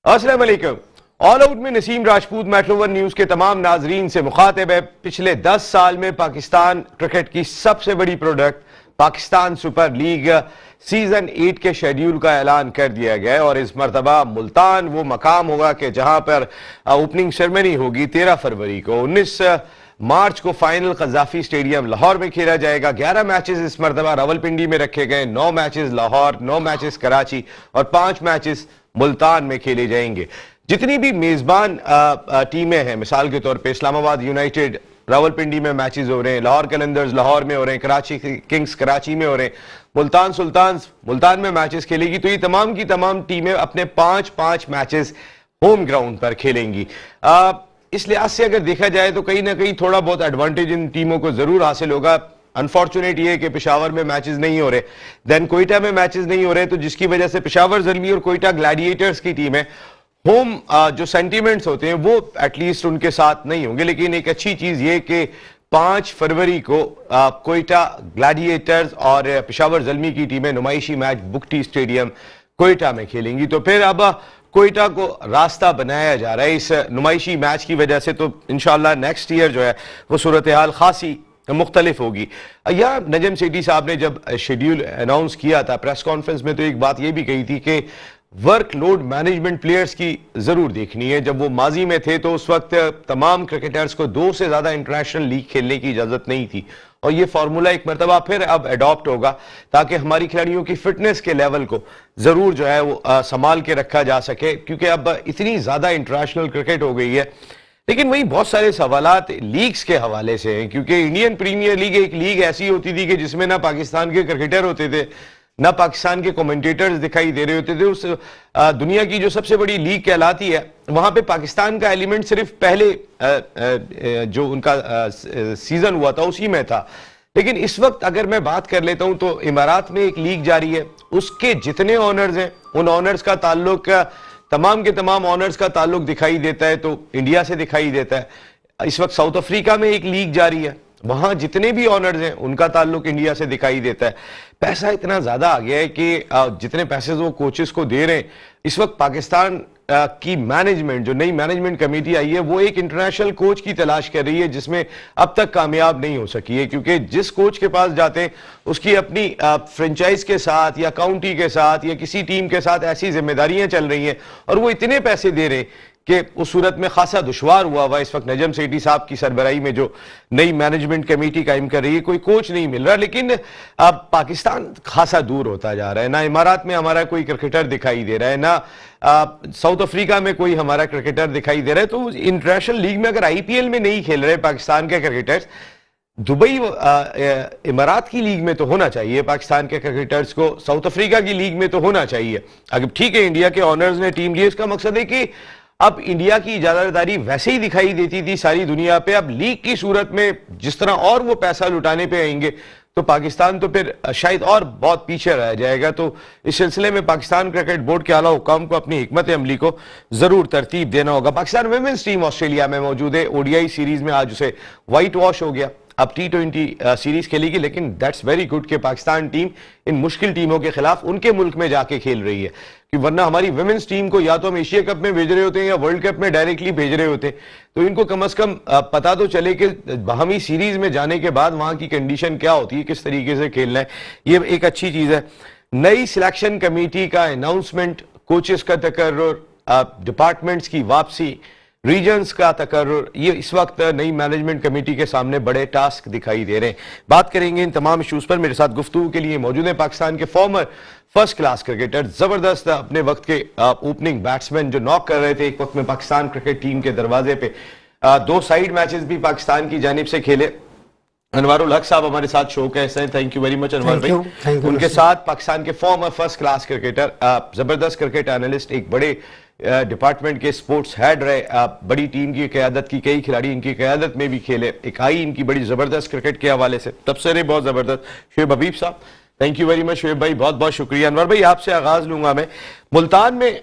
अस्सलाम वालेकुम। All out में नसीम राजपूत मेट्रोवन न्यूज के तमाम नाजरीन से मुखातिब है। पिछले 10 साल में पाकिस्तान क्रिकेट की सबसे बड़ी product Pakistan super league season 8 के शेड्यूल का ऐलान कर दिया गया है और इस मरतबा मुल्तान वो मकाम होगा कि जहां पर ओपनिंग सेरेमनी होगी 13 फरवरी को। 19 मार्च को फाइनल कज़ाफी स्टेडियम लाहौर में खेला जाएगा। 11 मैचेस इस मरतबा रावलपिंडी में रखे गए, 9 मैचेस लाहौर, 9 मैचेस कराची और 5 मैचेस मुल्तान में खेले जाएंगे। जितनी भी मेजबान टीमें हैं, मिसाल के तौर पे इस्लामाबाद यूनाइटेड रावलपिंडी में मैचेस हो रहे हैं, लाहौर कलंदर्स लाहौर में हो रहे हैं, कराची किंग्स कराची में हो रहे हैं, मुल्तान सुल्तान्स मुल्तान में मैचेस खेलेगी। तो ये तमाम की तमाम टीमें अपने 5-5 मैचेस होम ग्राउंड पर खेलेंगी। इस लिहाज से अगर देखा जाए तो कहीं ना कहीं थोड़ा बहुत एडवांटेज इन टीमों को जरूर हासिल होगा। अनफॉर्चुनेट ये है कि पेशावर में मैचेस नहीं हो रहे, देन कोयटा में मैचेस नहीं हो रहे, तो जिसकी वजह से पेशावर ज़ल्मी और कोयटा ग्लैडिएटर्स की टीमें होम जो सेंटीमेंट्स होते हैं वो एटलीस्ट उनके साथ नहीं होंगे। लेकिन एक अच्छी चीज ये कि 5 फरवरी को कोयटा ग्लैडिएटर्स और पेशावर ज़ल्मी की टीमें नुमाइशी मैच बुकटी स्टेडियम कोयटा में खेलेंगी। तो फिर अब कोयटा को रास्ता बनाया जा रहा है इस नुमाइशी मैच की वजह से। तो इंशाल्लाह नेक्स्ट ईयर जो है वो सूरत हाल खासी मुख्तलिफ होगी। या नजम सेठी साहब ने जब शेड्यूल अनाउंस किया था प्रेस कॉन्फ्रेंस में तो एक बात यह भी कही थी कि वर्कलोड मैनेजमेंट प्लेयर्स की जरूर देखनी है। जब वो माजी में थे तो उस वक्त तमाम क्रिकेटर्स को 2 से ज्यादा इंटरनेशनल लीग खेलने की इजाजत नहीं थी और ये फार्मूला एक मरतबा फिर अब अडॉप्ट होगा ताकि हमारी खिलाड़ियों की फिटनेस के लेवल को जरूर जो है वो संभाल के रखा जा सके, क्योंकि अब इतनी ज्यादा इंटरनेशनल क्रिकेट हो गई है। लेकिन वही बहुत सारे सवालात लीग्स के हवाले से हैं, क्योंकि इंडियन प्रीमियर लीग एक लीग ऐसी होती थी कि जिसमें ना पाकिस्तान के क्रिकेटर होते थे ना पाकिस्तान के कमेंटेटर्स दिखाई दे रहे होते थे। उस दुनिया की जो सबसे बड़ी लीग कहलाती है वहां पे पाकिस्तान का एलिमेंट सिर्फ पहले जो उनका सीजन हुआ था उसी में था। लेकिन इस वक्त अगर मैं बात कर लेता हूं तो इमारात में एक लीग जारी है, उसके जितने ऑनर्स हैं उन ऑनर्स का ताल्लुक तमाम के तमाम ऑनर्स का ताल्लुक दिखाई देता है तो इंडिया से दिखाई देता है। इस वक्त साउथ अफ्रीका में एक लीग जारी है, वहां जितने भी ऑनर्स हैं उनका ताल्लुक इंडिया से दिखाई देता है। पैसा इतना ज्यादा आ गया है कि जितने पैसे वो कोचेस को दे रहे हैं, इस वक्त पाकिस्तान की मैनेजमेंट जो नई मैनेजमेंट कमेटी आई है वो एक इंटरनेशनल कोच की तलाश कर रही है जिसमें अब तक कामयाब नहीं हो सकी है, क्योंकि जिस कोच के पास जाते हैं उसकी अपनी फ्रेंचाइज के साथ या काउंटी के साथ या किसी टीम के साथ ऐसी जिम्मेदारियां चल रही हैं और वो इतने पैसे दे रहे हैं कि उस सूरत में खासा दुश्वार हुआ हुआ इस वक्त नजम सेठी साहब की सरबराही में जो नई मैनेजमेंट कमेटी कायम कर रही है, कोई कोच नहीं मिल रहा। लेकिन अब पाकिस्तान खासा दूर होता जा रहा है, ना इमारात में हमारा कोई क्रिकेटर दिखाई दे रहा है, ना साउथ अफ्रीका में कोई हमारा क्रिकेटर दिखाई दे रहा है। तो इंटरनेशनल लीग में अगर आईपीएल में नहीं खेल रहे पाकिस्तान के क्रिकेटर्स, दुबई इमारात की लीग में तो होना चाहिए पाकिस्तान के क्रिकेटर्स को, साउथ अफ्रीका की लीग में तो होना चाहिए। अगर ठीक है इंडिया के ऑनर्स ने टीम ली, इसका मकसद है कि अब इंडिया की इजाजतदारी वैसे ही दिखाई देती थी सारी दुनिया पे, अब लीग की सूरत में जिस तरह और वो पैसा लुटाने पे आएंगे तो पाकिस्तान तो फिर शायद और बहुत पीछे रह जाएगा। तो इस सिलसिले में पाकिस्तान क्रिकेट बोर्ड के आला हुकाम को अपनी हिकमत अमली को जरूर तरतीब देना होगा। पाकिस्तान वुमेन्स टीम ऑस्ट्रेलिया में मौजूद है, ओडीआई सीरीज में आज उसे व्हाइट वॉश हो गया, अब T20 सीरीज खेलेगी। लेकिन दैट्स वेरी गुड कि पाकिस्तान टीम इन मुश्किल टीमों के खिलाफ उनके मुल्क में जाके खेल रही है, कि वरना हमारी वुमेन्स टीम को या तो हम एशिया कप में भेज रहे होते हैं या वर्ल्ड कप में डायरेक्टली भेज रहे होते, तो इनको कम से कम पता तो चले कि बाहमी सीरीज में जाने के बाद वहां की कंडीशन क्या होती है, किस तरीके से खेलना है। ये एक अच्छी चीज है। नई सिलेक्शन कमेटी का अनाउंसमेंट, कोचेस का तकर्रुर, डिपार्टमेंट्स की वापसी, रीजन्स का तकर्रुर, ये इस वक्त नई मैनेजमेंट कमेटी के सामने बड़े टास्क दिखाई दे रहे हैं। बात करेंगे इन तमाम इशूज पर। मेरे साथ गुफ्तगू के लिए मौजूद है पाकिस्तान के फॉर्मर फर्स्ट क्लास क्रिकेटर, जबरदस्त अपने वक्त के ओपनिंग बैट्समैन जो नॉक कर रहे थे एक वक्त में पाकिस्तान क्रिकेट टीम के दरवाजे पे। 2 साइड मैचेस भी पाकिस्तान की जानिब से खेले। अनवारुल हक साहब हमारे साथ शो के हैं, thank you very much Anwar भाई। उनके साथ पाकिस्तान के फॉर्मर फर्स्ट क्लास क्रिकेटर, जबरदस्त क्रिकेट एनालिस्ट, एक बड़े डिपार्टमेंट के स्पोर्ट्स हेड रहे, बड़ी टीम की क़यादत की, कई खिलाड़ी इनकी क़यादत में भी खेले, एक आई इनकी बड़ी ज़बरदस्त क्रिकेट के हवाले से, तबसरे बहुत ज़बरदस्त। शुएब हबीब साहब, thank you very much Shoaib भाई, बहुत बहुत शुक्रिया। अनवर भाई आपसे आगाज लूंगा मैं। मुल्तान में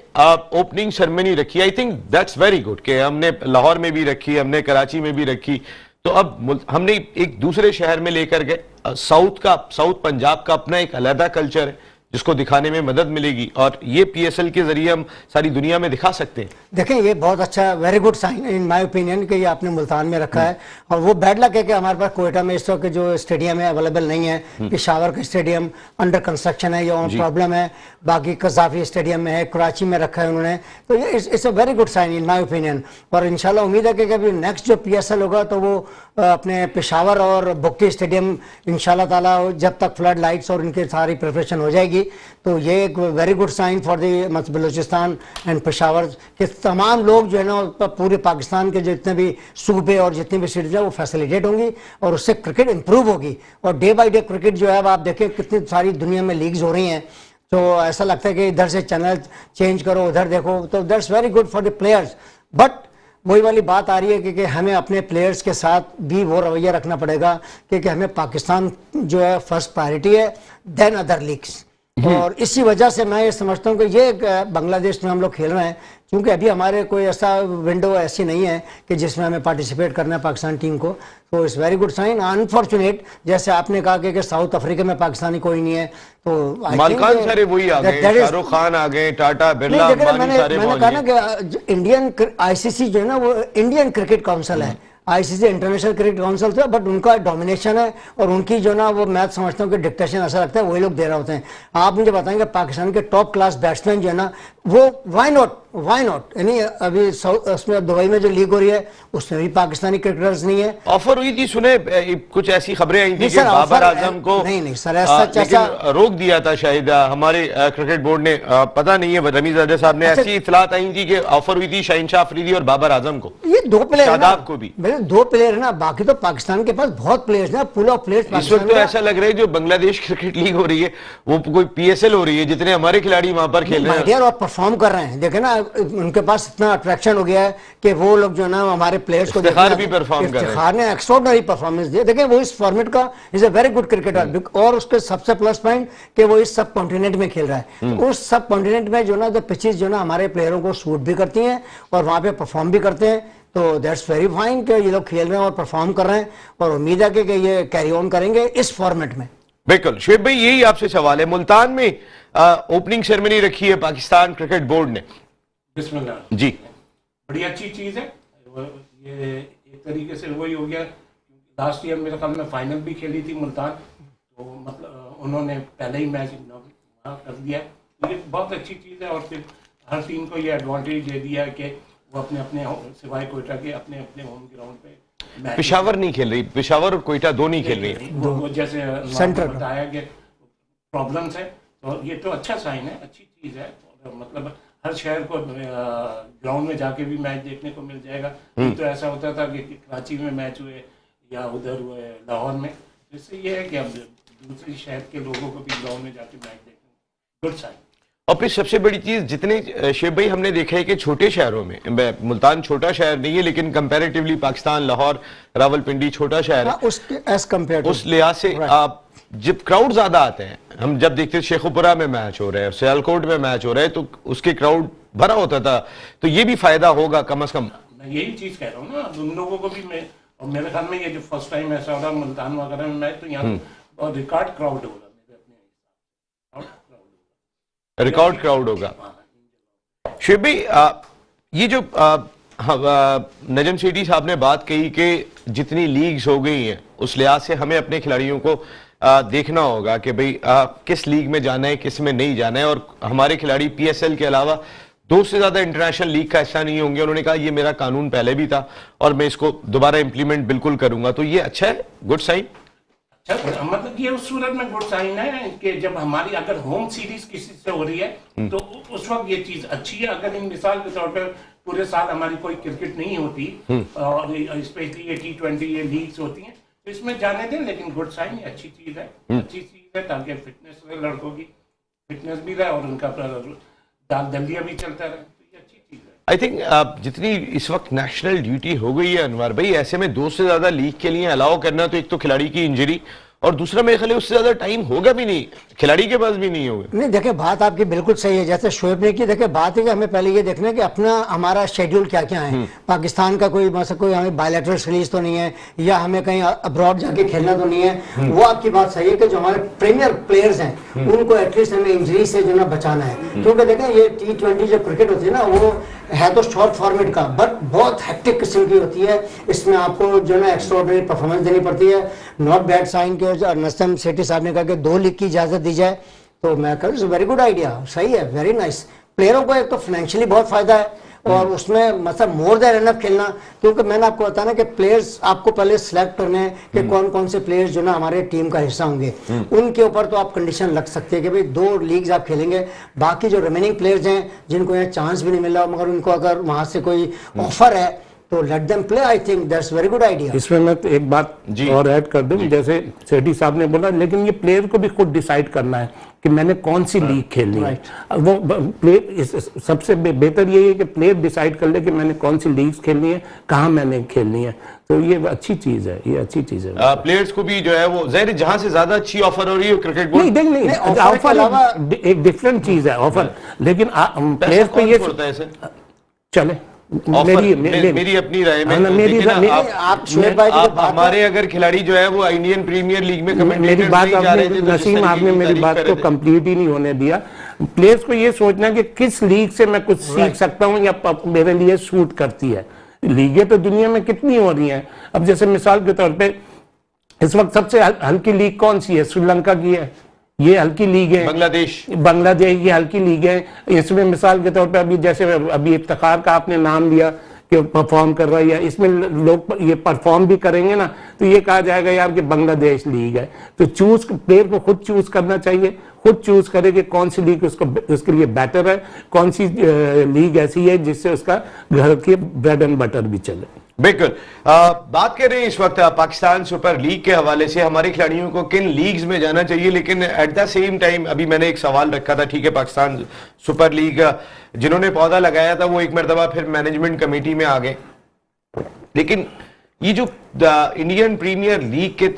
ओपनिंग सेरेमनी रखी, I think that's very good कि हमने लाहौर में भी रखी, हमने कराची में भी रखी, तो अब हमने एक दूसरे शहर में लेकर गए। साउथ पंजाब का अपना एक अलहदा कल्चर है जिसको दिखाने में मदद मिलेगी और ये PSL के जरिए हम सारी दुनिया में दिखा सकते हैं। देखें, ये बहुत अच्छा, very good sign in my opinion कि ये आपने मुल्तान में रखा है। और वो बैड लक है कि हमारे पास कोयटा में इस वक्त जो स्टेडियम है अवेलेबल नहीं है। पेशावर का स्टेडियम अंडर कंस्ट्रक्शन है, ये प्रॉब्लम है। बाकी कज़ाफी स्टेडियम में है, कराची में रखा है उन्होंने, तो ये it's a very good sign in my opinion. और इंशाल्लाह उम्मीद है कि कभी नेक्स्ट जो PSL होगा तो वो अपने पेशावर और बुक्की स्टेडियम इंशाल्लाह ताला, जब तक फ्लड लाइट्स और इनकी सारी प्रिपरेशन हो जाएगी, तो ये एक very good sign for the Balochistan and Peshawar के तमाम लोग जो है ना, पूरे पाकिस्तान के जितने भी सूबे और जितनी भी सिटीज है वो फैसिलिटेट होंगी और उससे क्रिकेट इंप्रूव होगी। और डे बाई डे क्रिकेट जो है, अब आप देखें कितनी सारी दुनिया में लीग्स हो रही हैं, तो ऐसा लगता है कि इधर से चैनल चेंज करो, उधर देखो, तो that's very good for the players. But वही वाली बात आ रही है कि हमें अपने प्लेयर्स के साथ भी वो रवैया रखना पड़ेगा कि हमें पाकिस्तान जो है फर्स्ट प्रायोरिटी है, देन अदर लीग्स। और इसी वजह से मैं ये समझता हूँ कि ये बांग्लादेश में हम लोग खेल रहे हैं, क्योंकि अभी हमारे कोई ऐसा विंडो ऐसी नहीं है कि जिसमें हमें पार्टिसिपेट करना है पाकिस्तान टीम को, तो it's very good sign. Unfortunate, जैसे आपने कहा कि साउथ अफ्रीका में पाकिस्तानी कोई नहीं है, तो मालकान सारे वही आ गए, शाहरुख खान आ गए, टाटा बिरला अंबानी सारे। मैंने कहा ना कि इंडियन ICC जो है ना, वो इंडियन क्रिकेट काउंसिल है, ICC इंटरनेशनल क्रिकेट काउंसिल था, बट उनका डोमिनेशन है और उनकी जो ना, वो मैं समझता हूँ कि डिक्टेशन ऐसा लगता है वही लोग दे रहे होते हैं। आप मुझे बताएंगे पाकिस्तान के टॉप क्लास बैट्समैन जो है ना, वो वाई नॉट यानी अभी उसमें दुबई में जो लीग हो रही है उसमें भी पाकिस्तानी क्रिकेटर्स नहीं है। ऑफर हुई थी, सुने कुछ ऐसी खबरें आई थी कि बाबर आजम को नहीं सर, ऐसा रोक दिया था शायद हमारे क्रिकेट बोर्ड ने, पता नहीं है, रमीज अजहर साहब ने ऐसी इत्तलात आई थी कि ऑफर हुई थी शाहिनशाह अफरीदी और बाबर आजम को। ये दो प्लेयर, शादाब को भी, दो प्लेयर है ना, बाकी तो पाकिस्तान के पास बहुत प्लेयर्स हैं, पूल ऑफ प्लेयर्स। इस वक्त तो ऐसा लग रहा है जो बांग्लादेश क्रिकेट लीग हो रही है वो कोई PSL हो रही है, जितने हमारे खिलाड़ी वहां पर खेल रहे हैं और परफॉर्म कर रहे हैं। देखे ना, उनके पास इतना अट्रैक्शन हो गया है कि वो लोग जो ना हमारे प्लेयर्स को इफ्तिखार भी परफॉर्म कर रहे हैं। इफ्तिखार ने एक्स्ट्राऑर्डिनरी परफॉर्मेंस दी। देखें, वो इस फॉर्मेट का is a very good cricketer, और उसके सबसे प्लस पॉइंट कि वो इस सब कॉन्टिनेंट में खेल रहा है। उस सब कॉन्टिनेंट में जो ना, जो पिचेस जो ना हमारे प्लेयरों को सूट भी करती हैं और वहां पे परफॉर्म भी करते हैं, तो दैट्स वेरी फाइन कि ये लोग खेल रहे हैं और परफॉर्म कर रहे हैं, और उम्मीद है कि ये कैरी ऑन करेंगे इस फॉर्मेट में। बिल्कुल। शुएब भाई, यही आपसे सवाल है, मुल्तान में ओपनिंग सेरेमनी रखी है पाकिस्तान क्रिकेट बोर्ड ने, बिस्मिल्लाह जी, बड़ी अच्छी चीज़ है। ये एक तरीके से वही हो गया, लास्ट ईयर मेरे ख्याल में फाइनल भी खेली थी मुल्तान, तो मतलब उन्होंने पहले ही मैच कर दिया। ये बहुत अच्छी चीज़ है, और फिर हर टीम को ये एडवांटेज दे दिया है कि वो अपने अपने सिवाय कोयटा के अपने अपने होम ग्राउंड पे। पेशावर नहीं खेल रही, पेशावर और कोयटा दो नहीं खेल रही है, वो जैसे सेंटर बताया कि प्रॉब्लम्स है, तो ये तो अच्छा साइन है, अच्छी चीज़ है। मतलब हर शहर को ग्राउंड में जाके भी मैच देखने को मिल जाएगा। तो ऐसा होता था कि कराची में मैच हुए या उधर हुए लाहौर में, इससे ये है कि अब दूसरे शहर के लोगों को भी ग्राउंड में जाके मैच देखने, गुड साइन। और फिर सबसे बड़ी चीज, जितने शुएब भाई हमने देखा है कि छोटे शहरों में, मुल्तान छोटा शहर नहीं है लेकिन कंपैरेटिवली पाकिस्तान, लाहौर, रावलपिंडी छोटा शहर है, उसके एज कंपेयर उस लिहाज से आप जब क्राउड ज्यादा आते हैं, हम जब देखते हैं शेखुपुरा में मैच हो रहा है, सियालकोट में मैच हो रहा है, तो उसके क्राउड भरा होता था, तो ये भी फायदा होगा कम से कम। मैं यही चीज कह रहा हूँ ना, उन लोगों को भी और मेरे ख्याल में ये जो फर्स्ट टाइम ऐसा हो रहा मुल्तान वगैरह में मैच, तो यहाँ रिकॉर्ड क्राउड होगा, रिकॉर्ड क्राउड होगा। शुएब भाई, ये जो नजम सेठी साहब ने बात कही कि जितनी लीग्स हो गई हैं उस लिहाज से हमें अपने खिलाड़ियों को देखना होगा कि भाई किस लीग में जाना है, किस में नहीं जाना है, और हमारे खिलाड़ी PSL के अलावा 2 से ज्यादा इंटरनेशनल लीग का हिस्सा नहीं होंगे। उन्होंने कहा ये मेरा कानून पहले भी था और मैं इसको दोबारा इंप्लीमेंट बिल्कुल करूंगा, तो ये अच्छा है, गुड साइन। अच्छा, मतलब ये उस सूरत में गुड साइन है कि जब हमारी अगर होम सीरीज किसी से हो रही है तो उस वक्त ये चीज अच्छी है। अगर इन मिसाल के तौर पर पूरे साल हमारी कोई क्रिकेट नहीं होती और स्पेशली ये T20 ये लीग्स होती हैं, तो इसमें जाने दें, लेकिन गुड साइन ये अच्छी चीज है, अच्छी चीज है, ताकि फिटनेस रहे, लड़कों की फिटनेस भी रहे और उनका दाल दलिया भी चलता रहे, तो ये अच्छी चीज है। आई थिंक जितनी इस वक्त नेशनल ड्यूटी हो गई है अनवर भाई, ऐसे में 2 से ज्यादा लीग के लिए अलाउ करना, तो एक तो खिलाड़ी की इंजरी और दूसरा मेरे ख्याल है उससे ज्यादा टाइम होगा भी नहीं, खिलाड़ी के पास भी नहीं होगा। नहीं देखिए, बात आपकी बिल्कुल सही है, जैसे शोएब ने की। देखिए बात है कि हमें पहले ये देखना है कि अपना हमारा शेड्यूल क्या क्या है। पाकिस्तान का कोई मतलब कोई हमें बायलैटरल सीरीज तो नहीं है, या हमें कहीं अब्रॉड जाके खेलना तो नहीं है। वो आपकी बात सही है कि जो हमारे प्रीमियर प्लेयर्स हैं उनको एटलीस्ट हमें इंजरी से जो ना बचाना है। क्योंकि देखें ये T20 जो क्रिकेट होती है ना, वो है तो शॉर्ट फॉर्मेट का, बट बहुत हेक्टिक किस्म की होती है। इसमें आपको जो ना एक्स्ट्राऑर्डिनरी परफॉर्मेंस देनी पड़ती है। नॉट बैड साइन के नसम सेठी साहब ने कहा कि 2 लीग की इजाजत दी जाए, तो मैं कह रहा वेरी गुड आइडिया, सही है, वेरी नाइस। प्लेयरों को एक तो फाइनेंशियली बहुत फायदा है, और उसमें मतलब मोर देन एनफ खेलना। क्योंकि मैंने आपको बताया ना कि प्लेयर्स आपको पहले सिलेक्ट करने हैं कि कौन कौन से प्लेयर्स जो ना हमारे टीम का हिस्सा होंगे। उनके ऊपर तो आप कंडीशन लग सकते हैं कि भाई 2 लीग्स आप खेलेंगे। बाकी जो रिमेनिंग प्लेयर्स हैं जिनको यहाँ चांस भी नहीं मिल रहा, मगर उनको अगर वहां से कोई ऑफर है तो let them play. I think that's very good idea. इसमें मैं तो एक बात और ऐड कर दूं, जैसे सेठी साहब ने बोला, लेकिन ये प्लेयर को भी खुद डिसाइड करना है कि मैंने कौन सी लीग खेलनी है। वो प्लेयर सबसे बेहतर यही है कि प्लेयर डिसाइड कर ले कि मैंने कौन सी लीग्स खेलनी है, कहाँ मैंने खेलनी है। तो ये अच्छी चीज है, ये अच्छी चीज है। प्लेयर्स को भी जो है वो जाहिर है जहां से ज्यादा अच्छी ऑफर हो रही है क्रिकेट बोर्ड नहीं, ऑफर एक डिफरेंट चीज है ऑफर, लेकिन प्लेयर्स पे ये चले। मेरी अपनी राय में आप शोएब भाई हमारे अगर खिलाड़ी जो है वो इंडियन प्रीमियर लीग में मेरी बात नसीम, आपने मेरी बात को कंप्लीट ही नहीं होने दिया। प्लेयर्स को ये सोचना कि किस लीग से मैं कुछ सीख सकता हूँ या मेरे लिए सूट करती है। लीगें तो दुनिया में कितनी हो रही हैं। अब जैसे मिसाल के तौर पे इस वक्त सबसे हल्की लीग कौन सी है? श्रीलंका की है, ये हल्की लीग है। बांग्लादेश ये हल्की लीग है। इसमें मिसाल के तौर पे अभी जैसे अभी इफ्तिखार का आपने नाम लिया कि परफॉर्म कर रहा है, इसमें लोग ये परफॉर्म भी करेंगे ना, तो ये कहा जाएगा यार कि बांग्लादेश लीग है। तो चूज प्लेयर को खुद चूज करना चाहिए, खुद चूज करे कि कौन सी लीग उसके लिए बेटर है, कौन सी लीग ऐसी है जिससे उसका घर के ब्रेड एंड बटर भी चले। बिल्कुल। बात कर रहे हैं इस वक्त पाकिस्तान सुपर लीग के हवाले से, हमारे खिलाड़ियों को किन लीग्स में जाना चाहिए। लेकिन एट द सेम टाइम अभी मैंने एक सवाल रखा था, ठीक है पाकिस्तान सुपर लीग जिन्होंने पौधा लगाया था वो एक मरतबा फिर मैनेजमेंट कमेटी में आ गए, लेकिन ये जो इंडियन प्रीमियर लीग के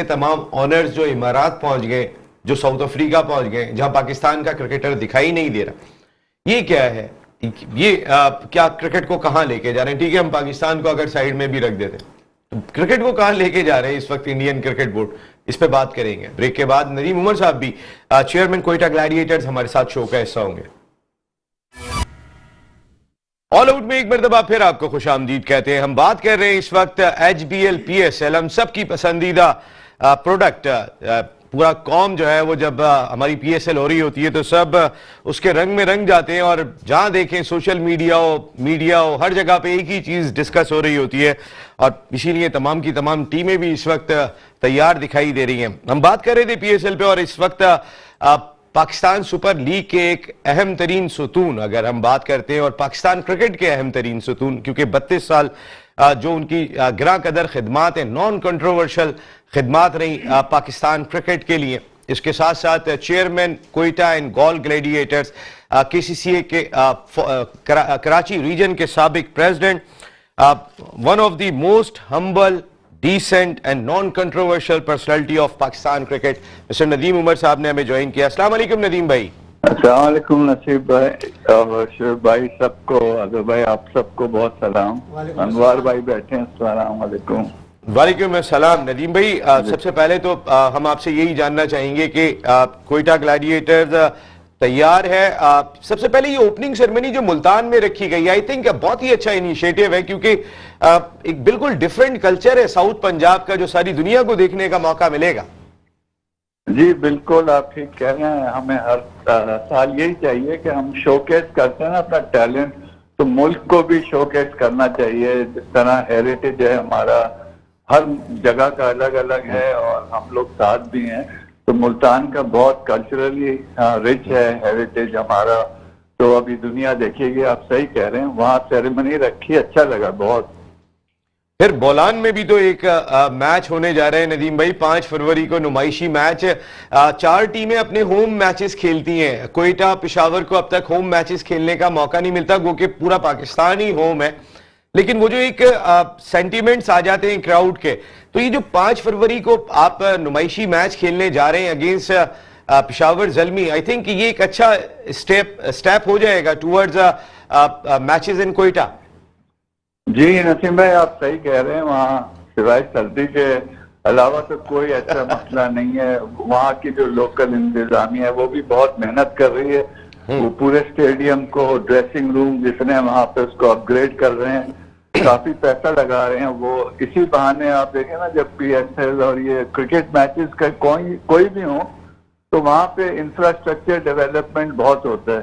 तमाम ऑनर्स जो इमारात पहुंच गए, जो साउथ अफ्रीका पहुंच गए, जहां पाकिस्तान का क्रिकेटर दिखाई नहीं दे रहा, ये क्या है? ये क्या क्रिकेट को कहां लेके जा रहे हैं? ठीक है हम पाकिस्तान को अगर साइड में भी रख देते तो क्रिकेट को कहां लेके जा रहे हैं इस वक्त इंडियन क्रिकेट बोर्ड, इस पे बात करेंगे। ब्रेक के बाद नदीम उमर साहब भी चेयरमैन कोयटा ग्लैडिएटर्स हमारे साथ शो का हिस्सा होंगे। ऑल आउट में एक मरतबा फिर आपको खुशामदीद कहते हैं। हम बात कर रहे हैं इस वक्त HBL PSL, हम सबकी पसंदीदा प्रोडक्ट। पूरा कौम जो है वो जब हमारी PSL हो रही होती है तो सब उसके रंग में रंग जाते हैं, और जहां देखें सोशल मीडिया हो हर जगह पे एक ही चीज डिस्कस हो रही होती है, और इसीलिए तमाम की तमाम टीमें भी इस वक्त तैयार दिखाई दे रही हैं। हम बात कर रहे थे PSL पे, और इस वक्त पाकिस्तान सुपर लीग के एक अहम तरीन सुतून अगर हम बात करते हैं, और पाकिस्तान क्रिकेट के अहम तरीन सुतून, क्योंकि 32 साल जो उनकी गिरा कदर खिदमात है, नॉन कंट्रोवर्शियल खिदमात रही पाकिस्तान क्रिकेट के लिए। इसके साथ साथ चेयरमैन कोयटा एंड गॉल ग्लैडिएटर्स, KCCA के कराची रीजन के साबिक president, one of the most humble decent and non controversial personality of Pakistan cricket, mister Nadeem Umar साहब ने हमें ज्वाइन किया। अस्सलाम वालेकुम नदीम भाई। अस्सलाम वालेकुम नसीब भाई और शोएब भाई, सबको अजहर भाई आप सबको बहुत सलाम। अनवार भाई बैठे हैं, अस्सलाम वालेकुम। वालेकुम अस्सलाम। नदीम भाई सबसे पहले तो हम आपसे यही जानना चाहेंगे कि कोयटा ग्लैडिएटर्स तैयार है। सबसे पहले ये ओपनिंग सेरेमनी जो मुल्तान में रखी गई, आई थिंक बहुत ही अच्छा इनिशिएटिव है, क्योंकि एक बिल्कुल डिफरेंट कल्चर है साउथ पंजाब का जो सारी दुनिया को देखने का मौका मिलेगा। जी बिल्कुल, आप ठीक कह रहे हैं। हमें हर साल यही चाहिए कि हम शोकेस करते हैं ना अपना टैलेंट, तो मुल्क को भी शोकेस करना चाहिए। जिस तरह हेरिटेज है हमारा, हर जगह का अलग अलग है और हम लोग साथ भी हैं, तो मुल्तान का बहुत कल्चरली रिच है हेरिटेज हमारा। तो अभी दुनिया देखेगी, आप सही कह रहे हैं। वहाँ सेरेमनी रखी, अच्छा लगा बहुत। फिर बोलान में भी तो एक मैच होने जा रहे हैं नदीम भाई, 5 फरवरी को नुमाइशी मैच। 4 टीमें अपने होम मैचेस खेलती हैं। कोयटा पेशावर को अब तक होम मैचेस खेलने का मौका नहीं मिलता, वो कि पूरा पाकिस्तान ही होम है, लेकिन वो जो एक सेंटिमेंट्स आ जाते हैं क्राउड के, तो ये जो 5 फरवरी को आप नुमाइशी मैच खेलने जा रहे हैं against Peshawar Zalmi, I think ये एक अच्छा स्टेप हो जाएगा टुवर्ड्स मैचेस इन कोयटा। जी नसीम भाई, आप सही कह रहे हैं। वहाँ सिवाय सर्दी के अलावा तो कोई ऐसा मसला नहीं है। वहाँ की जो लोकल इंतजामिया है वो भी बहुत मेहनत कर रही है। वो पूरे स्टेडियम को, ड्रेसिंग रूम जितने हैं वहाँ पे, उसको अपग्रेड कर रहे हैं, काफी पैसा लगा रहे हैं। वो इसी बहाने आप देखें ना, जब PSL और ये क्रिकेट मैचेस का कोई भी हो तो वहाँ पे इंफ्रास्ट्रक्चर डेवलपमेंट बहुत होता है,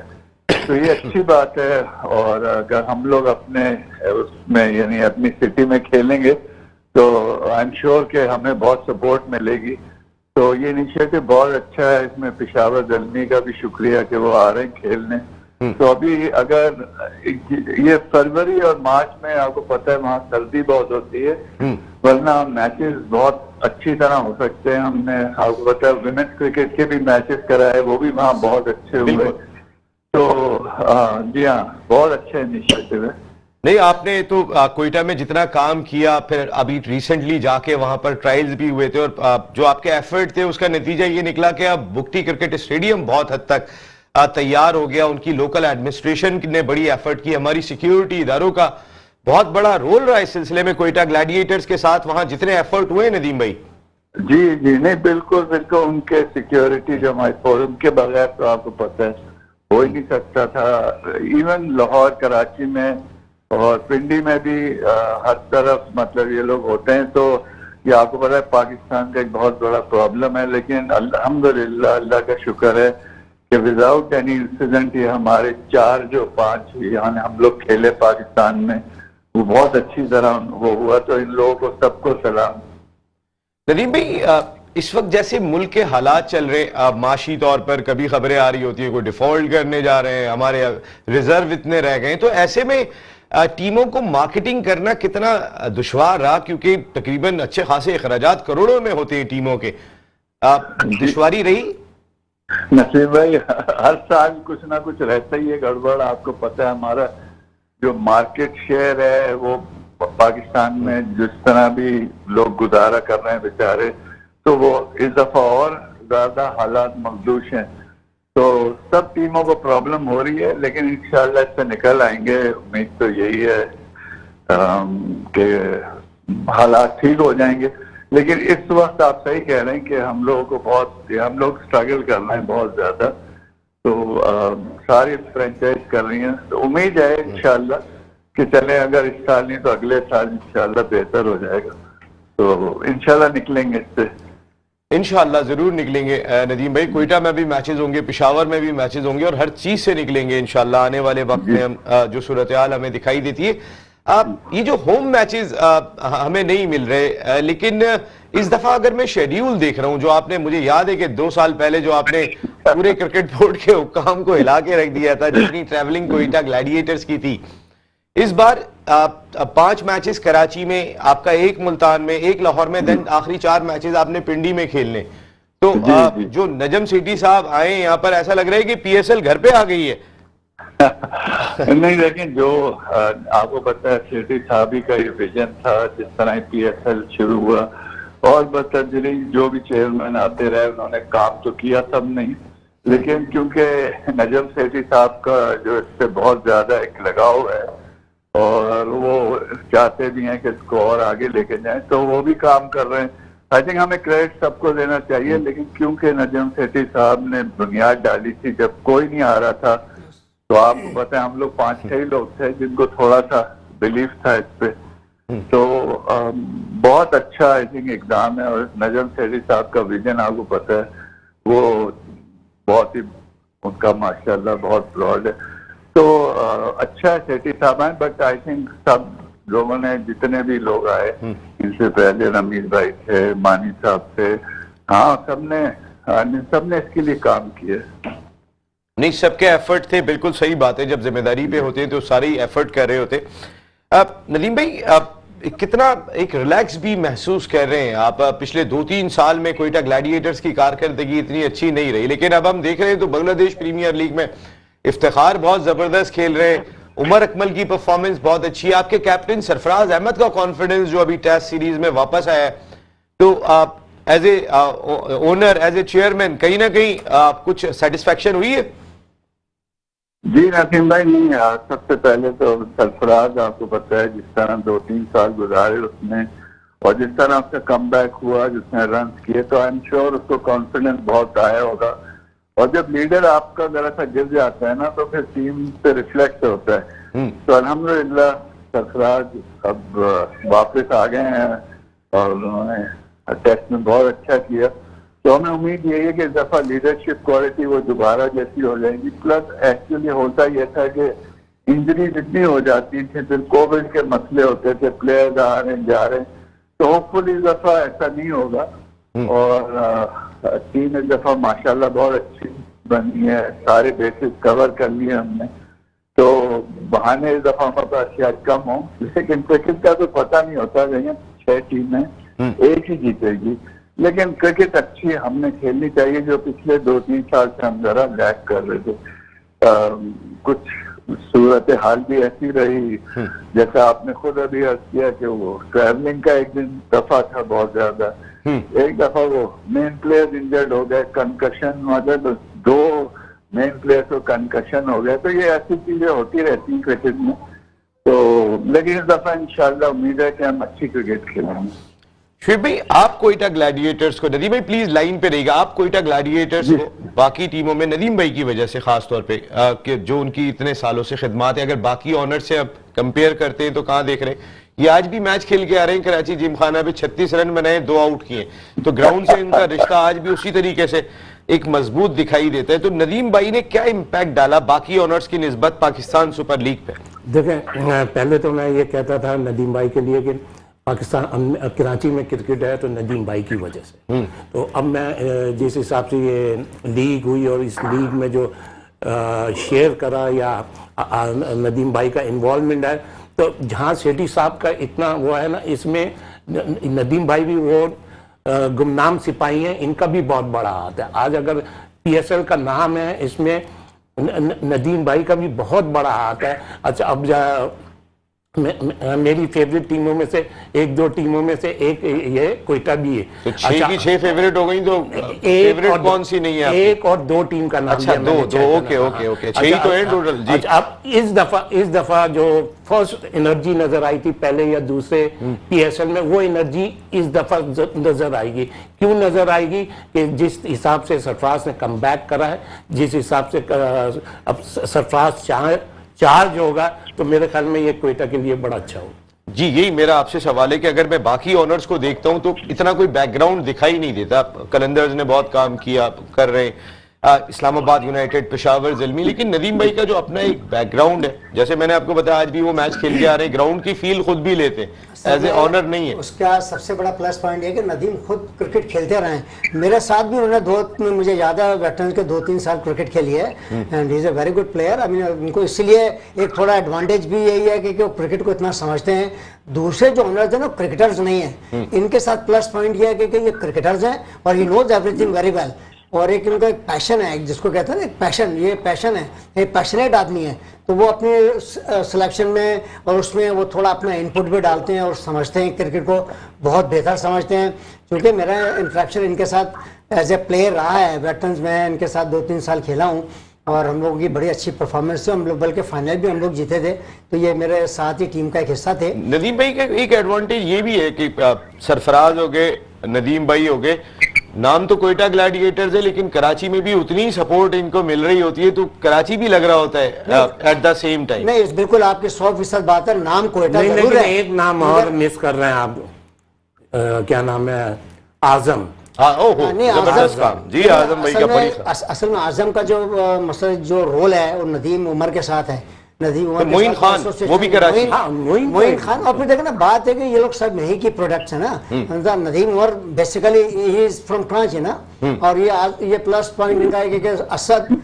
तो ये अच्छी बात है। और अगर हम लोग अपने उसमें यानी अपनी सिटी में खेलेंगे तो आई एम श्योर कि हमें बहुत सपोर्ट मिलेगी। तो ये इनिशिएटिव बहुत अच्छा है। इसमें पेशावर ज़ल्मी का भी शुक्रिया कि वो आ रहे हैं खेलने। तो अभी अगर ये फरवरी और मार्च में आपको पता है वहाँ सर्दी बहुत होती है, वरना मैचेस बहुत अच्छी तरह हो सकते हैं। हमने आपको पता है विमेंस क्रिकेट के भी मैचेस कराए, वो भी वहाँ बहुत अच्छे हुए। तो जी हाँ, बहुत अच्छा इनिशिएटिव है। नहीं, आपने तो कोयटा में जितना काम किया, फिर अभी रिसेंटली जाके वहां पर ट्रायल्स भी हुए थे, और जो आपके एफर्ट थे उसका नतीजा ये निकला कि अब बुक्टी क्रिकेट स्टेडियम बहुत हद तक तैयार हो गया। उनकी लोकल एडमिनिस्ट्रेशन ने बड़ी एफर्ट की, हमारी सिक्योरिटी इदारों का बहुत बड़ा रोल रहा इस सिलसिले में। कोयटा ग्लैडिएटर्स के साथ वहां जितने एफर्ट हुए नदीम भाई। जी जी, नहीं बिल्कुल बिल्कुल, उनके सिक्योरिटी जो हमारे फोरम के बगैर तो आपको पता है हो ही नहीं सकता था। इवन लाहौर, कराची में और पिंडी में भी हर तरफ मतलब ये लोग होते हैं। तो ये आपको पता है पाकिस्तान का एक बहुत बड़ा प्रॉब्लम है, लेकिन अल्हम्दुलिल्लाह, अल्लाह का शुक्र है कि विदाउट एनी इंसिडेंट ये हमारे 4 जो 5 यानी हम लोग खेले पाकिस्तान में, वो बहुत अच्छी तरह वो हुआ। तो इन लोगों को सबको सलाम। नदीम भाई, इस वक्त जैसे मुल्क के हालात चल रहे, माशी तौर पर कभी खबरें आ रही होती है कोई डिफॉल्ट करने जा रहे हैं, हमारे रिजर्व इतने रह गए, तो ऐसे में टीमों को मार्केटिंग करना कितना दुश्वार रहा, क्योंकि तकरीबन अच्छे खासे अखराजात करोड़ों में होते हैं टीमों के, दुश्वारी रही? नसीब भाई, हर साल कुछ ना कुछ रहता ही है गड़बड़। आपको पता है हमारा जो मार्केट शेयर है वो पाकिस्तान में जिस तरह भी लोग गुजारा कर रहे हैं बेचारे, तो वो इस दफा और ज्यादा हालात मखदूश हैं। तो सब टीमों को प्रॉब्लम हो रही है, लेकिन इंशाल्लाह इससे निकल आएंगे। उम्मीद तो यही है कि हालात ठीक हो जाएंगे। लेकिन इस वक्त आप सही कह रहे हैं कि हम लोग स्ट्रगल कर रहे हैं बहुत ज्यादा। तो सारी फ्रेंचाइज कर रही हैं, तो उम्मीद है इंशाल्लाह कि चले, अगर इस साल नहीं तो अगले साल इंशाल्लाह बेहतर हो जाएगा। तो इंशाल्लाह निकलेंगे इससे। इंशाल्लाह जरूर निकलेंगे नदीम भाई। कोयटा में भी मैचेस होंगे, पेशावर में भी मैचेस होंगे, और हर चीज से निकलेंगे इंशाल्लाह आने वाले वक्त में। हम जो सूरत हाल हमें दिखाई देती है, ये जो होम मैचेस हमें नहीं मिल रहे, लेकिन इस दफा अगर मैं शेड्यूल देख रहा हूं, जो आपने, मुझे याद है कि 2 साल पहले जो आपने पूरे क्रिकेट बोर्ड के हुक्काम को हिला के रख दिया था, जितनी ट्रैवलिंग कोयटा ग्लैडिएटर्स की थी, इस बार 5 मैचेस कराची में, आपका 1 मुल्तान में, 1 लाहौर में, देन आखिरी 4 मैचेस आपने पिंडी में खेलने। तो जो नजम सेठी साहब आए यहाँ पर, ऐसा लग रहा है कि PSL घर पे आ गई है। नहीं, लेकिन जो आपको पता है सेठी साहब ही का ये विजन था, जिस तरह PSL शुरू हुआ, और बतदरीज जो भी चेयरमैन आते रहे उन्होंने काम तो किया, सब नहीं, लेकिन क्योंकि नजम सेठी साहब का जो इससे बहुत ज्यादा एक लगाव है और वो चाहते भी हैं कि इसको और आगे लेके जाएं, तो वो भी काम कर रहे हैं। आई थिंक हमें क्रेडिट सबको देना चाहिए, लेकिन क्योंकि नजम सेठी साहब ने बुनियाद डाली थी जब कोई नहीं आ रहा था, तो आपको पता है हम लोग 5-6 लोग थे जिनको थोड़ा सा बिलीफ था इस पे। तो बहुत अच्छा आई थिंक इकदाम है, और नजम सेठी साहब का विजन आपको पता है, वो बहुत ही, उनका माशाल्लाह बहुत ब्रॉड है। तो अच्छा है सेठी साहब आए, बट आई थिंक सब लोगों ने, जितने भी लोग आए इनसे पहले, रमीज भाई थे, मानी साहब थे, हाँ सबने इसके लिए काम किया। नहीं, सबके एफर्ट थे, बिल्कुल सही बात है। जब जिम्मेदारी पे होते हैं तो सारे ही एफर्ट कर रहे होते। नदीम भाई, कितना एक रिलैक्स भी महसूस कर रहे हैं आप? पिछले 2-3 साल में कोयटा ग्लैडिएटर्स की कारकर्दगी इतनी अच्छी नहीं रही, लेकिन अब हम देख रहे हैं तो बांग्लादेश प्रीमियर लीग में इफ्तिखार बहुत जबरदस्त खेल रहे हैं, उमर अकमल की परफॉर्मेंस बहुत अच्छी है, आपके कैप्टन सरफराज अहमद का कॉन्फिडेंस जो अभी टेस्ट सीरीज में वापस आया है, तो आप as a owner, as a chairman कहीं ना कहीं कुछ सेटिस्फेक्शन हुई है? जी नसीम भाई, नहीं यार, सबसे पहले तो सरफराज आपको पता है जिस तरह 2-3 साल गुजारे उसने, और जिस तरह उसका कमबैक हुआ, जिसने रन किए, तो आई एम श्योर उसको कॉन्फिडेंस बहुत आया होगा। और जब लीडर आपका जरा सा गिर जाता है ना, तो फिर टीम पे रिफ्लेक्ट होता है। तो अल्हम्दुलिल्लाह सरफराज अब वापस आ गए हैं और उन्होंने टेस्ट में बहुत अच्छा किया। तो हमें उम्मीद यही है कि इस दफा लीडरशिप क्वालिटी वो दोबारा जैसी हो जाएगी। प्लस एक्चुअली होता यह था कि इंजरी जितनी हो जाती थी, फिर कोविड के मसले होते थे, प्लेयर्स आ रहे हैं जा रहे हैं, तो होपफुली इस दफा ऐसा नहीं होगा। और टीम इस दफा माशाल्लाह बहुत अच्छी बनी है, सारे बेसिस कवर कर लिए हमने, तो बहाने इस दफा हमारे पास शायद कम हो, लेकिन क्रिकेट का तो पता नहीं होता। 6 टीमें एक ही जीतेगी, लेकिन क्रिकेट अच्छी हमने खेलनी चाहिए, जो पिछले 2-3 साल से हम जरा लैग कर रहे थे। कुछ सूरत हाल भी ऐसी रही, जैसा आपने खुद अभी अर्ज किया कि वो ट्रैवलिंग का एक दिन दफा था बहुत ज्यादा, एक दफा वो मेन प्लेयर इंजर्ड हो गए, कंकशन, मतलब 2 मेन प्लेयर को कंकशन हो गया। तो ये ऐसी चीजें होती रहती हैं क्रिकेट में। तो लेकिन इस दफा इंशाल्लाह उम्मीद है कि हम अच्छी क्रिकेट खेलेंगे। शुएब भाई, आप कोयटा ग्लैडिएटर्स को, नदीम भाई प्लीज लाइन पे रहिएगा, आप कोयटा ग्लैडिएटर्स को बाकी टीमों में नदीम भाई की वजह से खास तौर पे कि जो उनकी इतने सालों से खिदमात है, अगर बाकी ऑनर से अब कंपेयर करते हैं तो कहाँ देख रहे हैं? ये आज भी मैच खेल के आ रहे हैं कराची जिमखाना पे, 36 रन बनाए, 2 आउट किए, तो ग्राउंड से इनका रिश्ता आज भी उसी तरीके से एक मजबूत दिखाई देता है। तो नदीम भाई ने क्या इम्पैक्ट डाला बाकी ऑनर्स की निस्बत पाकिस्तान सुपर लीग पे? देखें, पहले तो मैं ये कहता था नदीम भाई के लिए कि पाकिस्तान कराची में क्रिकेट है तो नदीम भाई की वजह से। तो अब मैं जिस हिसाब से ये लीग हुई और इस लीग में जो शेयर करा या नदीम भाई का इन्वॉल्वमेंट है, तो जहाँ सेठी साहब का इतना वो है ना, इसमें नदीम भाई भी वो गुमनाम सिपाही हैं, इनका भी बहुत बड़ा हाथ है। आज अगर PSL का नाम है, इसमें नदीम भाई का भी बहुत बड़ा हाथ है। अच्छा, अब मेरी फेवरेट टीमों में से 1-2 टीमों में से एक ये कोयटा भी है। तो 6 की 6 फेवरेट हो गई, तो फेवरेट कौन सी नहीं है? 1 और 2 टीम का नाम। अच्छा, 2 ओके 6 ही तो है टोटल जी। अच्छा, अब इस दफा जो फर्स्ट एनर्जी नजर आई थी पहले या दूसरे PSL में, वो एनर्जी इस दफा नजर आएगी। क्यों नजर आएगी? कि जिस हिसाब से सरफराज ने कमबैक करा है, जिस हिसाब से अब सरफराज चार्ज होगा, तो मेरे ख्याल में ये कोयटा के लिए बड़ा अच्छा होगा। जी, यही मेरा आपसे सवाल है कि अगर मैं बाकी ऑनर्स को देखता हूं तो इतना कोई बैकग्राउंड दिखाई नहीं देता। कलंदर्स ने बहुत काम किया, कर रहे हैं, इस्लामाबाद यूनाइटेड, पेशावर ज़िल्मी, लेकिन नदीम भाई का जो अपना एक बैकग्राउंड है, जैसे मैंने आपको बताया आज भी वो मैच खेल के आ रहे हैं, ग्राउंड की फील खुद भी लेते हैं, एज ए ऑनर नहीं है। उसका सबसे बड़ा प्लस पॉइंट है कि नदीम खुद क्रिकेट खेलते रहे हैं। मेरे साथ भी उन्होंने मुझे याद है वेटरन्स के 2-3 साल क्रिकेट खेली है, and he is a very good player. I mean उनको इसलिए एक थोड़ा एडवांटेज भी यही है कि वो क्रिकेट को इतना समझते हैं। दूसरे जो ऑनर्स हैं ना, क्रिकेटर्स नहीं है, इनके साथ प्लस पॉइंट ये है कि ये क्रिकेटर्स हैं और he knows everything very well. और एक इनका एक पैशन है, जिसको कहते हैं ना पैशन, ये पैशन है, ये पैशनेट आदमी है। तो वो अपने सिलेक्शन में और उसमें वो थोड़ा अपना इनपुट भी डालते हैं और समझते हैं क्रिकेट को, बहुत बेहतर समझते हैं। क्योंकि मेरा इंटरेक्शन इनके साथ एज ए प्लेयर रहा है, वेटरन्स में इनके साथ 2-3 साल खेला हूँ और हम लोगों की बड़ी अच्छी परफॉर्मेंस थी। हम लोग बल्कि फाइनल भी हम लोग जीते थे, तो ये मेरे साथ ही टीम का एक हिस्सा थे। नदीम भाई का एक एडवांटेज ये भी है कि सरफराज हो गए, नदीम भाई हो गए, नाम तो कोयटा ग्लैडिएटर्स है, लेकिन कराची में भी उतनी ही सपोर्ट इनको मिल रही होती है, तो कराची भी लग रहा होता है एट द सेम टाइम। नहीं, बिल्कुल आपकी 100% बात है, नाम कोयटा नहीं, जरूर है। एक नाम और मिस कर रहे हैं आप, क्या नाम है, आजम। जबरदस्त काम जी, आजम भाई का बड़ी। असल में आजम का जो मसला जो रोल है वो नदीम उमर के साथ है। नदीम उमर, मोइन खान वो भी कराची, मोइन खान। और फिर देखो ना, बात है कि ये लोग सब यही की प्रोडक्ट्स है ना। Nadeem Umar basically he is from Karachi ना, और ये प्लस पॉइंट इनका है कि असद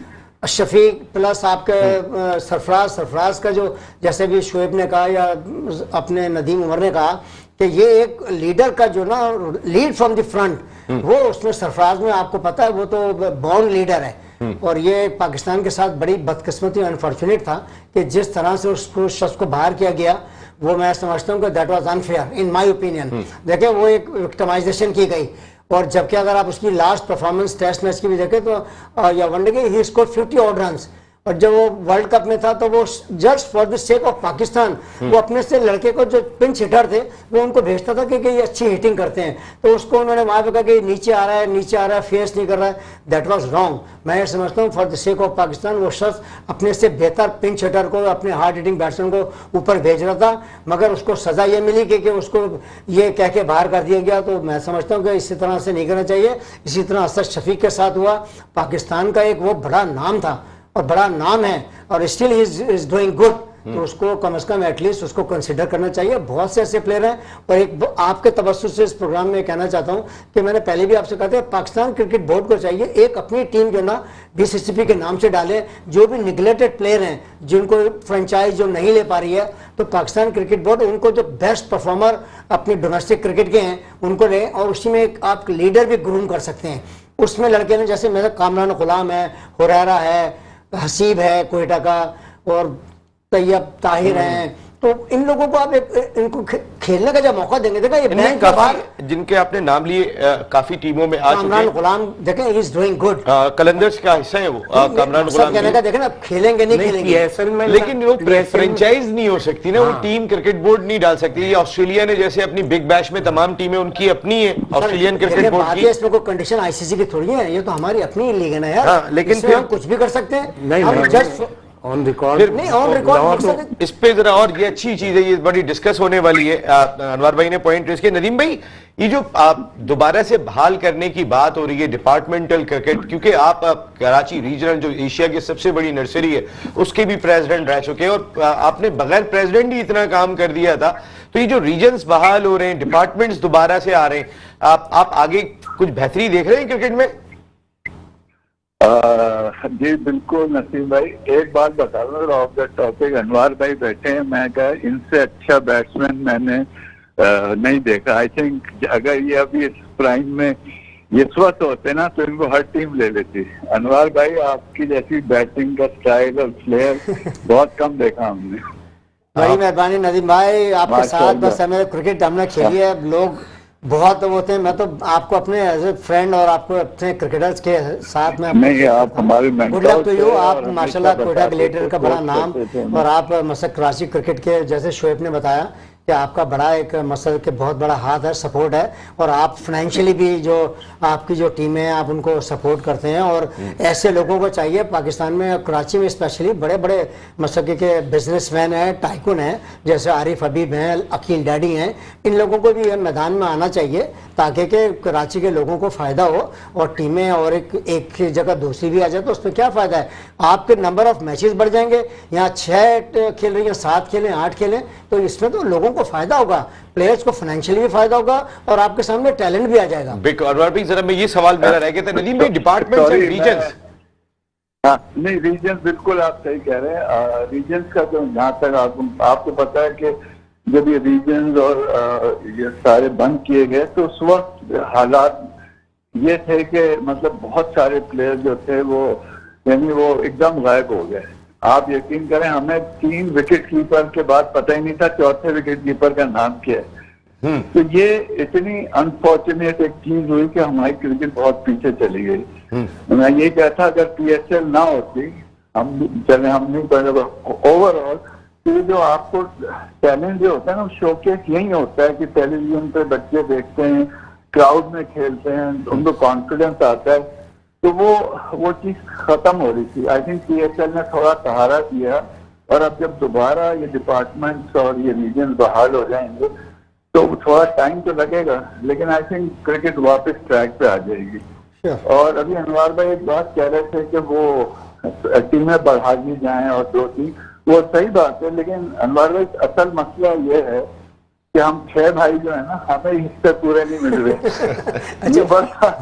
शफीक प्लस आपके सरफराज का जो, जैसे भी शुएब ने कहा या अपने नदीम उमर ने कहा कि ये एक लीडर का जो ना लीड फ्रॉम द फ्रंट, वो उसमें सरफराज में आपको पता है वो तो बॉर्न लीडर है। और ये पाकिस्तान के साथ बड़ी बदकिस्मती अनफॉर्चुनेट था कि जिस तरह से उसको शख्स को बाहर किया गया, वो मैं समझता हूँ कि that was unfair in my opinion. देखिए वो एक विक्टिमाइजेशन की गई, और जबकि अगर आप उसकी लास्ट परफॉर्मेंस टेस्ट मैच की भी देखें तो या वनडे के ही स्कोर 50 ऑड रन्स, और जब वो वर्ल्ड कप में था तो वो just for the sake of Pakistan वो अपने से लड़के को जो पिंच हिटर थे वो उनको भेजता था कि ये अच्छी हिटिंग करते हैं, तो उसको उन्होंने वहां पे कहा कि नीचे आ रहा है फेस नहीं कर रहा है। That was wrong. मैं ये समझता हूँ for the sake of Pakistan वो शख्स अपने से बेहतर पिंच हिटर को, अपने हार्ड हिटिंग बैट्समैन को ऊपर भेज रहा था, मगर उसको सजा ये मिली कि उसको ये कह के बाहर कर दिया गया। तो मैं समझता हूँ कि इसी तरह से नहीं करना चाहिए। इसी तरह असद शफीक के साथ हुआ। पाकिस्तान का एक वो बड़ा नाम था और बड़ा नाम है और स्टिल इज डूइंग गुड, तो उसको कम से कम एटलीस्ट उसको कंसिडर करना चाहिए। बहुत से ऐसे प्लेयर हैं। और एक आपके तबस्सुस से इस प्रोग्राम में कहना चाहता हूं कि मैंने पहले भी आपसे कहा था, पाकिस्तान क्रिकेट बोर्ड को चाहिए एक अपनी टीम जो ना बीसीसीबी के नाम से डाले, जो भी निगलेक्टेड प्लेयर हैं जिनको फ्रेंचाइज जो नहीं ले पा रही है, तो पाकिस्तान क्रिकेट बोर्ड उनको जो बेस्ट परफॉर्मर अपने डोमेस्टिक क्रिकेट के हैं उनको ले, और उसी में एक आप लीडर भी ग्रूम कर सकते हैं। उसमें लड़के ने जैसे मेरा कामरान गुलाम है, हुरैरा है, हसीब है कोयटा का, और तैयब ताहिर हैं, तो इन लोगों को आप इनको खेलने का जब मौका देंगे, देखा ये बैंक का बाहर जिनके आपने नाम लिए काफी टीमों में आ चुके हैं। गुलाम देखें he is doing good, Qalandars का हिस्सा है वो कामरान गुलाम कहने का देखें ना, खेलेंगे नहीं खेलेंगे, लेकिन वो फ्रेंचाइज नहीं हो सकती ना, वो टीम क्रिकेट बोर्ड नहीं डाल सकती। ये ऑस्ट्रेलिया ने जैसे अपनी बिग बैश में तमाम टीमें उनकी अपनी है, ऑस्ट्रेलियन क्रिकेट बोर्ड की, इसमें कोई कंडीशन आईसीसी की थोड़ी है, ये तो हमारी अपनी लीग है ना यार। लेकिन फिर हम कुछ भी कर सकते हैं ऑन रिकॉर्ड नहीं, ऑन रिकॉर्ड इस पे जरा, और ये अच्छी चीज है, ये बड़ी डिस्कस होने वाली है। अनवर भाई ने पॉइंट रेज किया। नदीम भाई, ये जो आप दोबारा से बहाल करने की बात हो रही है डिपार्टमेंटल क्रिकेट, क्योंकि आप कराची रीजनल जो एशिया की सबसे बड़ी नर्सरी है उसके भी प्रेसिडेंट रह चुके हैं, और आपने बगैर प्रेसिडेंट ही इतना काम कर दिया था। तो ये जो रीजन्स बहाल हो रहे हैं, डिपार्टमेंट्स दोबारा से आ रहे हैं, आप आगे कुछ बेहतरी देख रहे हैं क्रिकेट में? जी बिल्कुल नसीम भाई, एक बात बता रहा हूँ ऑफ द टॉपिक, अनवर भाई बैठे हैं, मैं कहा इनसे अच्छा बैट्समैन मैंने नहीं देखा। आई थिंक अगर ये अभी इस प्राइम में ये स्वस्थ होते ना तो इनको हर टीम ले लेती। अनवर भाई आपकी जैसी बैटिंग का स्टाइल और प्लेयर बहुत कम देखा हमने। बड़ी मेहरबानी नदीम भाई, आपके साथ बस हमें क्रिकेट हमने खेली है, लोग बहुत होते हैं, मैं तो आपको अपने एज ए फ्रेंड और आपको अपने क्रिकेटर्स के साथ में नहीं, आप हमारे गुड लक टू यू। आप माशाल्लाह कोयटा ग्लेडिएटर का बड़ा नाम, और आप मसक कराची क्रिकेट के जैसे शोएब ने बताया कि आपका बड़ा एक मसल के बहुत बड़ा हाथ है, सपोर्ट है, और आप फाइनेंशियली भी जो आपकी जो टीमें हैं आप उनको सपोर्ट करते हैं, और ऐसे लोगों को चाहिए पाकिस्तान में, कराची में स्पेशली बड़े बड़े मसके के बिजनेसमैन हैं, टाइकून हैं, जैसे आरिफ हबीब हैं, अकील डैडी हैं, इन लोगों को भी मैदान में आना चाहिए ताकि के कराची के लोगों को फ़ायदा हो और टीमें और एक जगह दूसरी भी आ जाए, तो उसमें क्या फ़ायदा है? आपके नंबर ऑफ मैचेस बढ़ जाएंगे, यहाँ 6 खेल रही हैं, 7 खेलें, 8 खेलें, तो इसमें तो लोगों को फायदा होगा, प्लेयर्स को फाइनेंशियली भी फायदा होगा और आपके सामने टैलेंट भी आ जाएगा। जरा मैं ये सवाल मेरा रह गया था नदीम भाई, डिपार्टमेंट्स एंड रीजन्स। हाँ नहीं, रीजन बिल्कुल आप सही कह रहे हैं। रीजन्स का तो जहाँ तक आपको पता है कि जब ये रीजन्स और ये सारे बंद किए गए तो उस वक्त हालात ये थे कि मतलब बहुत सारे प्लेयर जो थे वो यानी वो एकदम गायब हो गए। आप यकीन करें, हमें 3 विकेट कीपर के बाद पता ही नहीं था चौथे विकेट कीपर का नाम क्या है। तो ये इतनी अनफॉर्चुनेट एक चीज हुई कि हमारी क्रिकेट बहुत पीछे चली गई। मैं ये कहता अगर पीएसएल ना होती, हम नहीं ओवरऑल, तो जो आपको टैलेंट जो होता है ना, शोकेस यही होता है कि टेलीविजन पे बच्चे देखते हैं, क्राउड में खेलते हैं, उनको कॉन्फिडेंस आता है, तो वो चीज खत्म हो रही थी। आई थिंक पीएसएल ने थोड़ा सहारा दिया, और अब जब दोबारा ये डिपार्टमेंट्स और ये रीजन बहाल हो जाएंगे तो थोड़ा टाइम तो लगेगा, लेकिन आई थिंक क्रिकेट वापस ट्रैक पे आ जाएगी। और अभी अनवर भाई एक बात कह रहे थे कि वो टीमें बढ़ा दी जाएं और 2-3, वो सही बात है, लेकिन अनवर भाई असल मसला ये है कि हम 6 भाई जो है ना, हमें हिस्से पूरे नहीं मिल रहे। अच्छा, बस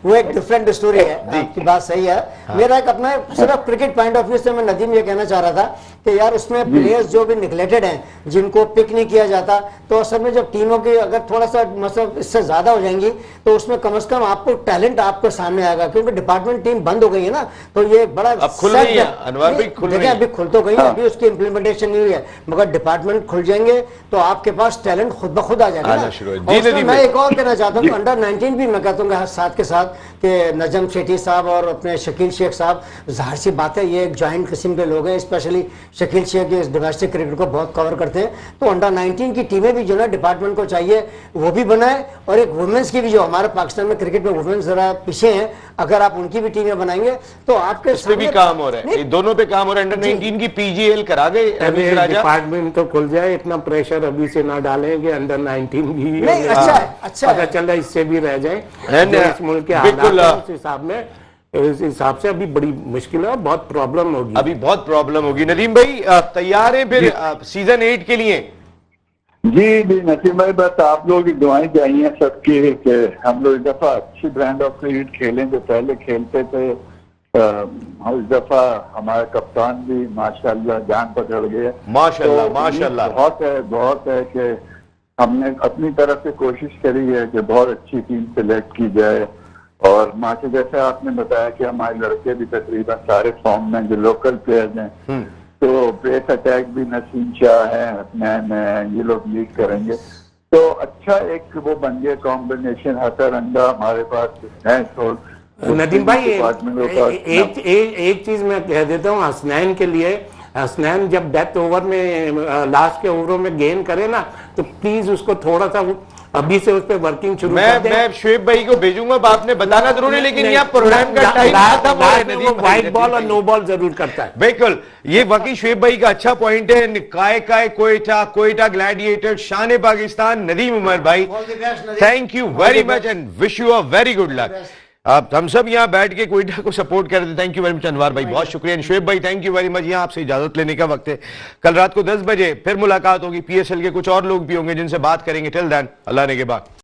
वो एक डिफरेंट स्टोरी है, आपकी बात सही है। मेरा एक अपना सिर्फ क्रिकेट पॉइंट ऑफ व्यू से मैं नदीम ये कहना चाह रहा था कि यार उसमें प्लेयर्स जो भी निगलेक्टेड हैं, जिनको पिक नहीं किया जाता, तो असल में जब टीमों की अगर थोड़ा सा मतलब इससे ज्यादा हो जाएंगी तो उसमें कम से कम आपको टैलेंट आपको सामने आएगा, क्योंकि डिपार्टमेंट टीम बंद हो गई है ना, तो ये बड़ा अब खुल रही है, अनवर भाई खुल रही है। अभी खुल तो गई है, अभी उसकी इम्प्लीमेंटेशन नहीं हुई है, मगर डिपार्टमेंट खुल जाएंगे तो आपके पास टैलेंट खुद ब खुद आ जाएगा आना ना। शुरू हो और जाएगा। जी, उसमें नदीम मैं भाई। एक और कहना चाहता हूँ, अंडर 19 भी मैं कहता हूँ साथ के साथ कि नजम सेठी साहब और अपने शकील शेख साहब, जाहिर सी बात है ये एक जॉइंट किस्म के लोग हैं, स्पेशली शकील शेख इस डोमेस्टिक क्रिकेट को बहुत कवर करते हैं, तो अंडर 19 की टीमें भी जो है डिपार्टमेंट को चाहिए वो भी बनाए, और एक वुमेन्स की भी, जो हमारे पाकिस्तान में क्रिकेट में वुमेन्स जरा पीछे हैं, अगर आप उनकी भी टीमें बनाएंगे तो आपके इस पे भी काम हो रहा है, ये दोनों पे काम हो रहा है। अंडर 19 की पीजीएल करा गए अभी रवीश राजा। डिपार्टमेंट तो खुल जाए, इतना प्रेशर अभी से ना डालेंगे, अंडर 19 भी नहीं, अच्छा है, अच्छा है। पता चला इससे भी रह जाए। And, जो इस मुल्क के बिल्कुल, हालात हैं, उस हिसाब में, इस हिसाब से अभी बड़ी मुश्किल है, बहुत प्रॉब्लम होगी। अभी बहुत प्रॉब्लम होगी। नदीम भाई तैयार हैं फिर सीजन 8 के लिए? जी जी नसीम भाई, बस आप लोगों की दुआएं चाहिए सबकी कि हम लोग इस दफा अच्छी ब्रांड ऑफ क्रिकेट खेलें जो पहले खेलते थे। इस दफा हमारे कप्तान भी माशाल्लाह जान पकड़ गए। माशाल्लाह, तो माशाल्लाह। बहुत है कि हमने अपनी तरफ से कोशिश करी है कि बहुत अच्छी टीम सिलेक्ट की जाए, और माशा जैसे आपने बताया कि हमारे लड़के भी तकरीबन सारे फॉर्म में जो लोकल प्लेयर्स हैं, तो पेस अटैक भी नसीम शाह है, हसनैन है, ये लोग लीड करेंगे, तो अच्छा एक वो बन गया कॉम्बिनेशन। हतर अंडा हमारे पास है, तो नदीम भाई डिपार्टमेंट के पास एक चीज मैं कह देता हूँ हसनैन के लिए, हसनैन जब डेथ ओवर में लास्ट के ओवरों में गेन करे ना, तो प्लीज उसको थोड़ा सा अभी से उस पर वर्किंग शुरू कर दें। मैं शुएब भाई को भेजूंगा, आपने बताना जरूर है, लेकिन यहाँ प्रोग्राम का टाइम खत्म हो रहा है। नदीम भाई, व्हाइट बॉल और नो बॉल जरूर करता है। बिल्कुल, ये वाकई शुएब भाई का अच्छा पॉइंट है। काय कोयटा ग्लैडिएटर, शान पाकिस्तान, नदीम उमर भाई, thank you very much and wish you a very good luck. अब हम सब यहाँ बैठ के कोयटा को सपोर्ट कर रहे थे। Thank you very much Anwar भाई, बहुत शुक्रिया। शुएब भाई थैंक यू वेरी मच। यहाँ आपसे इजाजत लेने का वक्त है, कल रात को 10 बजे फिर मुलाकात होगी। पीएसएल के कुछ और लोग भी होंगे जिनसे बात करेंगे। टिल देन अल्लाह ने के बाद।